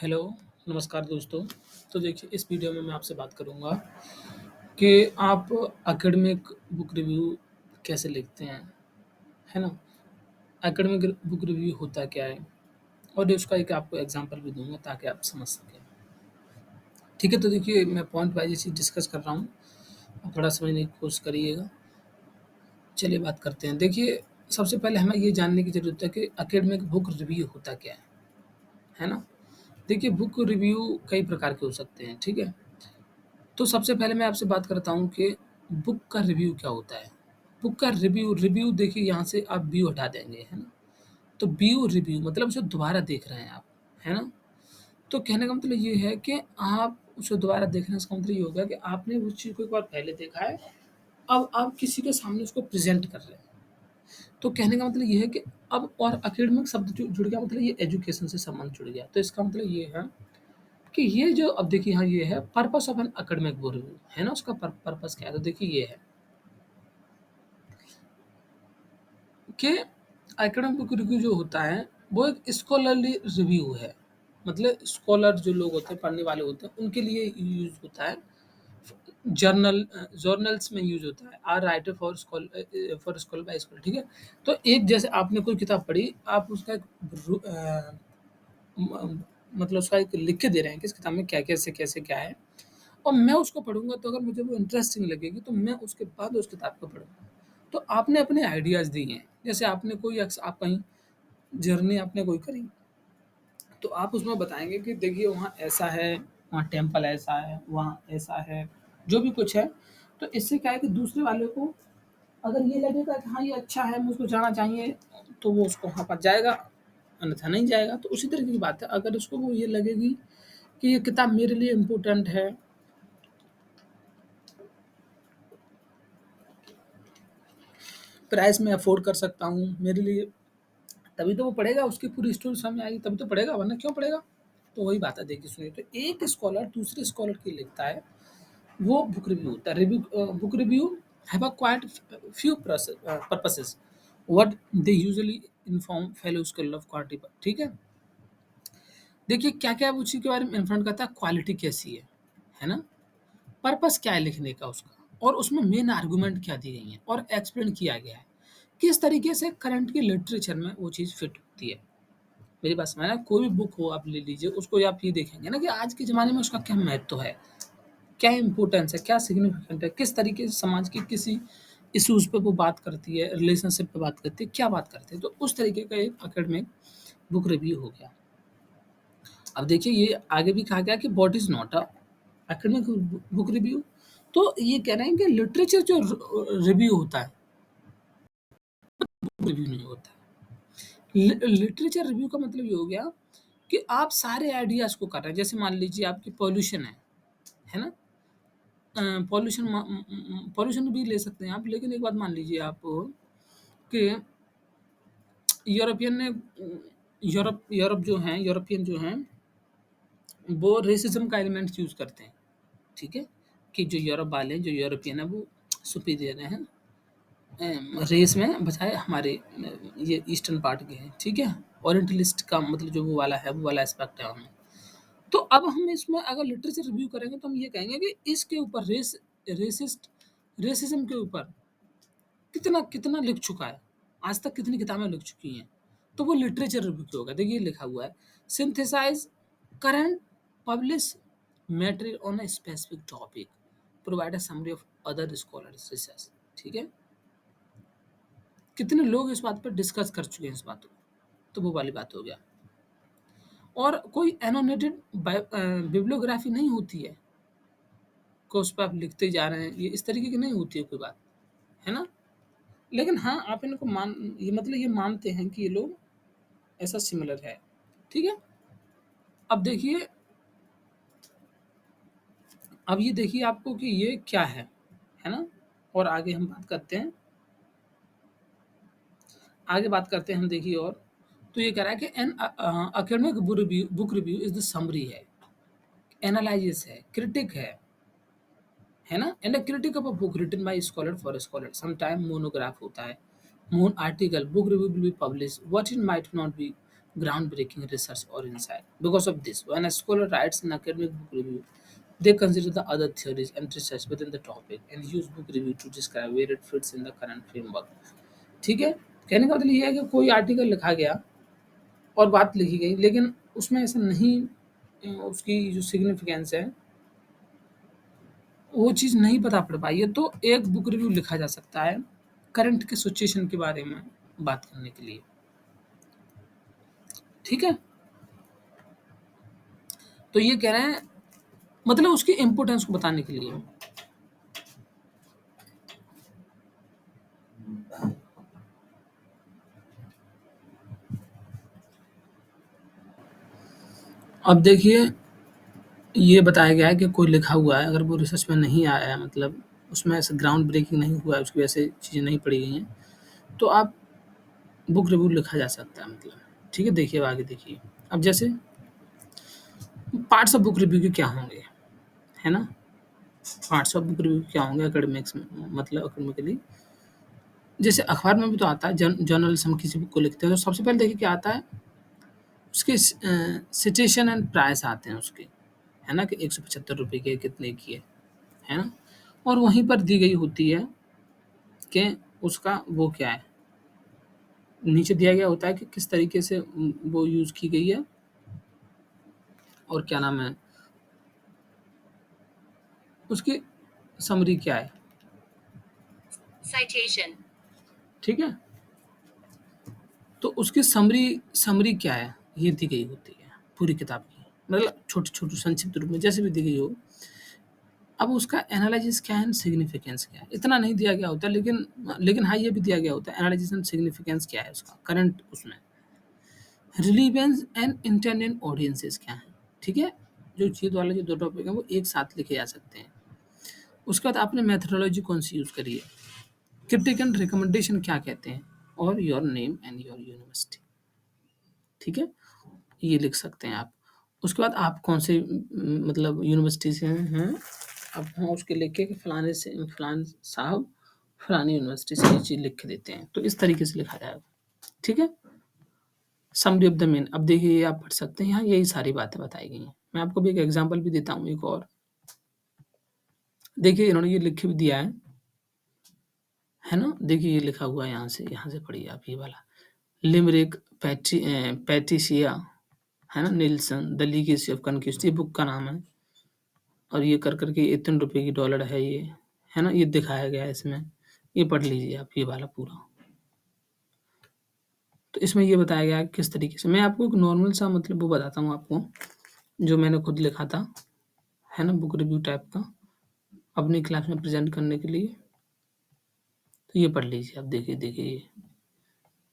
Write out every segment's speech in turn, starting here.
Hello, नमस्कार दोस्तों। तो देखिए इस वीडियो में मैं आपसे बात करूँगा कि आप एकेडमिक बुक रिव्यू कैसे लिखते हैं, है ना? एकेडमिक बुक रिव्यू होता क्या है? और उसका एक आपको एग्ज़ाम्पल भी दूँगा ताकि आप समझ सकें। ठीक है, तो देखिए मैं पॉइंट वाइज़ इसे डिस्कस कर रहा हूँ, आप थोड़ा समझने की कोशिश करिएगा। चलिए बात करते हैं। देखिए, सबसे पहले हमें ये जानने की ज़रूरत है कि एकेडमिक बुक रिव्यू होता क्या है ना? देखिए बुक रिव्यू कई प्रकार के हो सकते हैं, ठीक है? तो सबसे पहले मैं आपसे बात करता हूँ कि बुक का रिव्यू क्या होता है? बुक का रिव्यू रिव्यू देखिए यहाँ से आप व्यू हटा देंगे, है ना? तो व्यू रिव्यू मतलब उसे दोबारा देख रहे हैं आप, है ना? तो कहने का मतलब ये है कि आप उसे दोबारा देखने का मतलब ये होगा कि आपने उस चीज़ को एक बार पहले देखा है, अब आप किसी के सामने उसको प्रेज़ेंट कर रहे हैं। तो कहने का मतलब ये है कि अब और एकेडमिक शब्द जो जुड़ गया मतलब ये एजुकेशन से संबंध जुड़ गया। तो इसका मतलब ये है कि ये जो अब देखिए यहाँ ये है purpose of N academic book review, है ना? उसका पर्पस क्या है? तो देखिए ये है कि एकेडमिक बुक रिव्यू जो होता है वो एक स्कॉलरली रिव्यू है। मतलब स्कॉलर जो लोग होते हैं, पढ़ने वाले होते हैं, उनके लिए यूज़ होता है। जर्नल्स में यूज़ होता है। Are written for scholar by scholar, ठीक है? तो एक जैसे आपने कोई किताब पढ़ी, आप उसका एक म मतलब उसका एक लिख के दे रहे हैं कि इस किताब में क्या कैसे क्या है और मैं उसको पढ़ूँगा तो अगर मुझे वो इंटरेस्टिंग लगेगी तो मैं उसके बाद उस किताब को पढ़ूँगा। तो आपने अपने आइडियाज़ दिए हैं। जैसे आपने कोई आप कहीं जर्नी आपने कोई करी, तो आप उसमें बताएँगे कि देखिए वहाँ ऐसा है, वहाँ टेम्पल ऐसा है, वहाँ ऐसा है, जो भी कुछ है। तो इससे क्या है कि दूसरे वाले को अगर ये लगेगा कि हाँ, ये अच्छा है, मुझको जाना चाहिए, तो वो उसको वहाँ पर जाएगा, अन्यथा नहीं जाएगा। तो उसी तरीके की बात है, अगर उसको वो ये लगेगी कि ये किताब मेरे लिए इम्पोर्टेंट है, प्राइस मैं अफ़ोर्ड कर सकता हूँ, मेरे लिए तभी तो वो पढ़ेगा, उसकी पूरी स्टोरी समझ में आएगी तभी तो पढ़ेगा, वरना क्यों पढ़ेगा? तो वही बात है देखिए सुनिए, तो एक स्कॉलर दूसरे स्कॉलर की लिखता है, वो बुक रिव्यू होता है। Book review have a quite few purposes what they usually inform fellow scholar of quality पर, ठीक है? देखिए क्या-क्या उसी के बारे में इन्फॉर्म करता है, क्वालिटी कैसी है ना? पर्पस क्या है लिखने का उसका और उसमें मेन आर्गुमेंट क्या दी गई है और एक्सप्लेन किया गया है। किस तरीके से करंट के लिटरेचर में वो चीज़ फिट होती है। मेरी बात समझ रहे हैं? कोई भी बुक हो आप ले लीजिए, उसको आप ये देखेंगे ना कि आज के ज़माने में उसका क्या महत्व है, क्या इम्पोर्टेंस है, क्या सिग्निफिकेंट है, किस तरीके से समाज के किसी इश्यूज़ पे वो बात करती है, रिलेशनशिप पे बात करती है, क्या बात करती है। तो उस तरीके का एक एकेडमिक बुक रिव्यू हो गया। अब देखिए ये आगे भी कहा गया कि what is not a academic book review. तो ये कह रहे हैं कि लिटरेचर जो रिव्यू होता है, बुक रिव्यू नहीं होता है। लिटरेचर रिव्यू का मतलब ये हो गया कि आप सारे आइडियाज़ को कर रहे हैं। जैसे मान लीजिए आपकी पॉल्यूशन है ना? पॉल्यूशन भी ले सकते हैं आप, लेकिन एक बात मान लीजिए आप कि यूरोपियन ने यूरोप जो हैं यूरोपियन जो हैं, वो रेसिज़्म का एलिमेंट्स यूज़ करते हैं, ठीक है? कि जो यूरोप वाले हैं, जो यूरोपियन हैं, वो सुपीरियर हैं रेस में बजाय हमारे ये ईस्टर्न पार्ट के हैं, ठीक है? ओरिएंटलिस्ट का मतलब जो वो वाला है, वो वाला एस्पेक्ट है उनमें। तो अब हम इसमें अगर लिटरेचर रिव्यू करेंगे तो हम ये कहेंगे कि इसके ऊपर रेसिस्ट रेसिज़्म के ऊपर कितना कितना लिख चुका है, आज तक कितनी किताबें लिख चुकी हैं। तो वो लिटरेचर रिव्यू क्यों होगा? देखिए लिखा हुआ है, synthesize current publish material on a specific topic, provide a summary of other scholars research, ठीक है? कितने लोग इस बात पे डिस्कस कर चुके हैं इस बात को, तो वो वाली बात हो गया। और कोई एनोटेटेड बिब्लियोग्राफी नहीं होती है, कि उस पे आप लिखते जा रहे हैं, ये इस तरीके की नहीं होती है कोई बात, है ना? लेकिन हाँ, आप इनको ये मतलब ये मानते हैं कि ये लोग ऐसा सिमिलर है, ठीक है? अब देखिए अब ये देखिए आपको कि ये क्या है ना? और आगे हम बात करते हैं आगे बात करते हैं हम देखिए और, तो ये कह रहा है कि an academic book review is the summary है, एनालिसिस है, क्रिटिक है ना? And a critic of a book written by scholar for a scholar, some time monograph होता है, मोन article, book review will be published, what it might not be groundbreaking research or insight. Because of this, when a scholar writes an academic book review, they consider the other theories and research within the topic and use book review to describe where it fits in the current framework. ठीक है, कहने का मतलब ये है कि कोई article लिखा गया और बात लिखी गई, लेकिन उसमें ऐसा नहीं उसकी जो सिग्निफिकेंस है वो चीज़ नहीं पता पड़ पाई है, तो एक बुक रिव्यू लिखा जा सकता है करंट के सिचुएशन के बारे में बात करने के लिए। ठीक है, तो ये कह रहे हैं मतलब उसकी इम्पोर्टेंस को बताने के लिए। अब देखिए, ये बताया गया है कि कोई लिखा हुआ है, अगर वो रिसर्च में नहीं आया है, मतलब उसमें ऐसे ग्राउंड ब्रेकिंग नहीं हुआ है, उसकी वजह से चीज़ें नहीं पढ़ी गई हैं, तो आप बुक रिव्यू लिखा जा सकता है मतलब। ठीक है, देखिए अब आगे देखिए। अब जैसे पार्ट्स ऑफ बुक रिव्यू के क्या होंगे, है ना? पार्ट्स ऑफ बुक रिव्यू क्या होंगे एकेडमिक्स में, मतलब एकेडमिकली जैसे अखबार में भी तो आता है, जर्नल्स हम किसी बुक को लिखते हैं तो सबसे पहले देखिए क्या आता है, उसके सिटेशन एंड प्राइस आते हैं उसके, है ना? कि 175 रुपए के कितने की है ना? और वहीं पर दी गई होती है कि उसका वो क्या है, नीचे दिया गया होता है कि किस तरीके से वो यूज़ की गई है और क्या नाम है, उसकी समरी क्या है। साइटेशन, ठीक है? तो उसकी समरी समरी क्या है, ये दी गई होती है पूरी किताब की। मतलब छोटे-छोटे संक्षिप्त रूप में जैसे भी दी गई हो। अब उसका एनालिसिस क्या है, सिग्निफिकेंस क्या है, इतना नहीं दिया गया होता, लेकिन हाँ, ये भी दिया गया होता है एनालिसिस एंड सिग्निफिकेंस क्या है उसका, करंट उसमें। रिलीवेंस एंड इंटेंडेड ऑडियंसेस क्या है, ठीक है? जो चीज़ वाले जो 2 टॉपिक हैं वो एक साथ लिखे जा सकते हैं। उसके बाद आपने मेथोडोलॉजी कौन-सी यूज़ करी है, क्रिटिक एंड रिकमेंडेशन क्या कहते हैं और your name and your university, ठीक है? ये लिख सकते हैं आप। उसके बाद आप कौन से मतलब यूनिवर्सिटी से हैं, अब हाँ, उसके लिख के कि फलाने से फलान साहब फलानी यूनिवर्सिटी से ये चीज़ लिख के देते हैं। तो इस तरीके से लिखा जाएगा, ठीक है? समरी ऑफ द मेन, अब देखिए ये आप पढ़ सकते हैं, यहाँ यही सारी बातें बताई गई हैं। मैं आपको भी एक एग्ज़ाम्पल भी देता हूँ एक और। देखिए इन्होंने ये लिख के भी दिया है ना? देखिए ये लिखा हुआ है, यहाँ से पढ़िए आप ये वाला। लिमरिक पैट्रिशिया, है ना? निल्सन, द लीगेसी ऑफ कन्क्विस्ट, ये बुक का नाम है। और ये कर के इतने रुपए की डॉलर है ये, है ना? ये दिखाया गया है इसमें। ये पढ़ लीजिए आप ये वाला पूरा। तो इसमें ये बताया गया है किस तरीके से, मैं आपको एक नॉर्मल सा मतलब वो बताता हूँ आपको, जो मैंने खुद लिखा था, है ना? बुक रिव्यू टाइप का, अपनी क्लास में प्रेज़ेंट करने के लिए। तो ये पढ़ लीजिए आप, देखिए ये।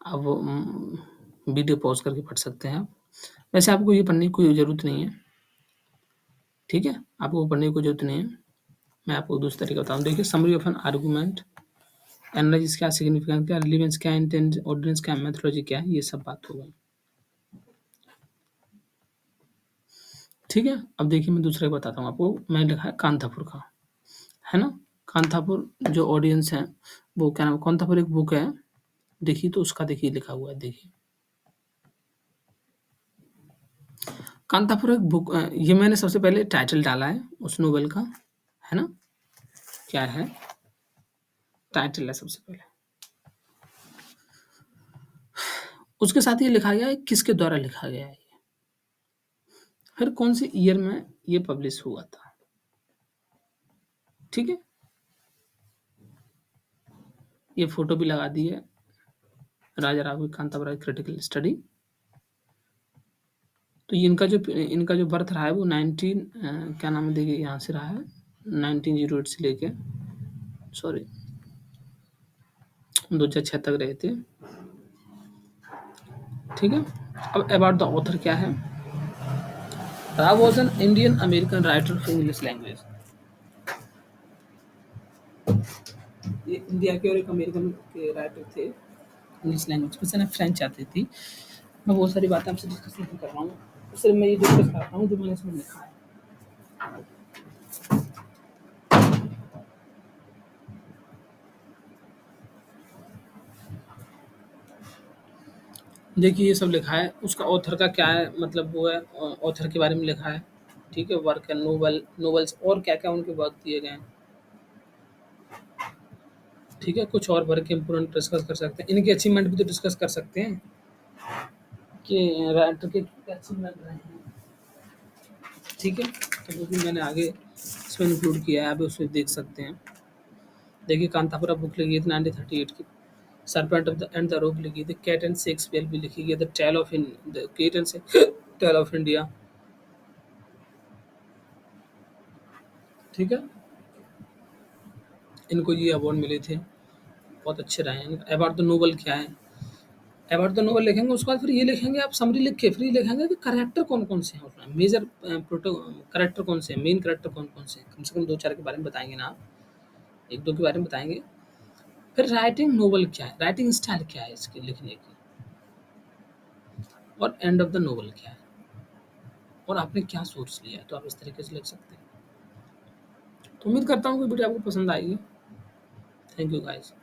आप वीडियो पॉज़ करके पढ़ सकते हैं आप। वैसे आपको ये पढ़ने की कोई ज़रूरत नहीं है, ठीक है? आपको पढ़ने की कोई ज़रूरत नहीं है। मैं आपको दूसरे तरीका बताऊँ, देखिए summary of an argument, analysis क्या, सिग्निफिकेंस क्या, रिलेवेंस क्या, इंटेंट ऑडियंस क्या, मेथोडोलॉजी क्या है, ये सब बात हो गई। ठीक है? अब देखिए मैं दूसरा बताता हूँ आपको, मैंने लिखा है कांतापुर का, है ना? कांतापुर जो ऑडियंस है वो क्या नाम है, कांतापुर एक बुक है, देखिए तो उसका देखिए लिखा हुआ है, देखिए। कांतापुर एक बुक ये मैंने सबसे पहले टाइटल डाला है उस नोवेल का, है ना? क्या है? टाइटल है सबसे पहले। उसके साथ ये लिखा गया है किसके द्वारा लिखा गया है ये, फिर कौन से ईयर में ये पब्लिश हुआ था, ठीक है? ये फ़ोटो भी लगा दी है, राजा राव की कांतापुर क्रिटिकल स्टडी। तो ये इनका जो बर्थ रहा है वो 19 क्या नाम है, देखिए यहाँ से रहा है 1908 से लेके सॉरी 2006 तक रहे थे, ठीक है? अब अबाउट द ऑथर क्या है, Rao was an Indian American writer of English language. ये इंडिया के और एक अमेरिकन के राइटर थे इंग्लिश लैंग्वेज, वैसे ना फ्रेंच आती थी। मैं बहुत सारी बातें आपसे डिस्कस नहीं कर रहा हूँ, सिर्फ मैं ये डिस्कस कर रहा हूँ जो मैंने इसमें लिखा है। देखिए ये सब लिखा है, उसका ऑथर का क्या है मतलब वो है ऑथर के बारे में लिखा है, ठीक है? वर्क है, नोवेल्स और क्या-क्या उनके वर्क दिए गए हैं, ठीक है? कुछ और वर्क इम्पोर्टेंट डिस्कस कर सकते हैं, इनके अचीवमेंट भी तो डिस्कस कर सकते हैं कि राइटर के क्या अचीवमेंट रहे हैं, ठीक है? तो वो भी मैंने आगे इसमें इंक्लूड किया है, आप उसमें देख सकते हैं। देखिए कांतापुरा बुक लिखी थी 1938 की, serpent of the end the rope लिखी थी, कैट एंड शेक्सपियर भी लिखी गई, the tale of in the cat and tale of India, ठीक है? इनको ये अवार्ड मिले थे, बहुत अच्छे रहे हैं। अवार्ड द नोबल क्या है? अवार्ड द नोबल लिखेंगे, उसके बाद फिर ये लिखेंगे आप समरी लिख के फिर ये लिखेंगे कि कैरेक्टर कौन-कौन से हैं उसमें, मेजर प्रोटो कैरेक्टर कौन से हैं, मेन कैरेक्टर कौन-कौन से हैं, कम से कम 2-4 के बारे में बताएँगे ना आप, 1-2 के बारे में बताएँगे। फिर राइटिंग नोवेल क्या है, राइटिंग स्टाइल क्या है इसकी लिखने की, और एंड ऑफ द नोवेल क्या है, और आपने क्या सोच लिया है, तो आप इस तरीके से लिख सकते हैं। तो उम्मीद करता हूँ कि वीडियो आपको पसंद आएगी। Thank you guys.